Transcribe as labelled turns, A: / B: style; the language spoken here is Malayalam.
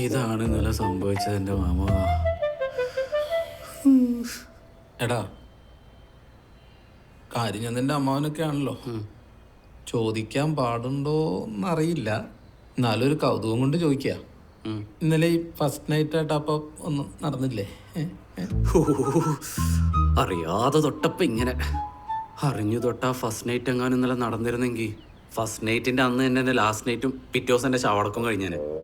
A: ഇതാണ് ഇന്നലെ സംഭവിച്ചത് എൻ്റെ മാമ. എടാ, കാര്യം ഞാൻ നിന്റെ അമ്മാവനൊക്കെ ആണല്ലോ. ചോദിക്കാൻ പാടുണ്ടോ എന്നറിയില്ല, എന്നാലും ഒരു കൗതുകം കൊണ്ട് ചോദിക്കുക. ഇന്നലെ ഈ ഫസ്റ്റ് നൈറ്റ് ആയിട്ട് അപ്പൊ ഒന്നും നടന്നില്ലേ?
B: അറിയാതെ തൊട്ടപ്പ ഇങ്ങനെ അറിഞ്ഞു തൊട്ടാ ഫസ്റ്റ് നൈറ്റ് എങ്ങാനും ഇന്നലെ നടന്നിരുന്നെങ്കിൽ ഫസ്റ്റ് നൈറ്റിന്റെ അന്ന് തന്നെ എൻ്റെ ലാസ്റ്റ് നൈറ്റും പിറ്റേ ദിവസം എൻ്റെ ശവടക്കം കഴിഞ്ഞേനെ.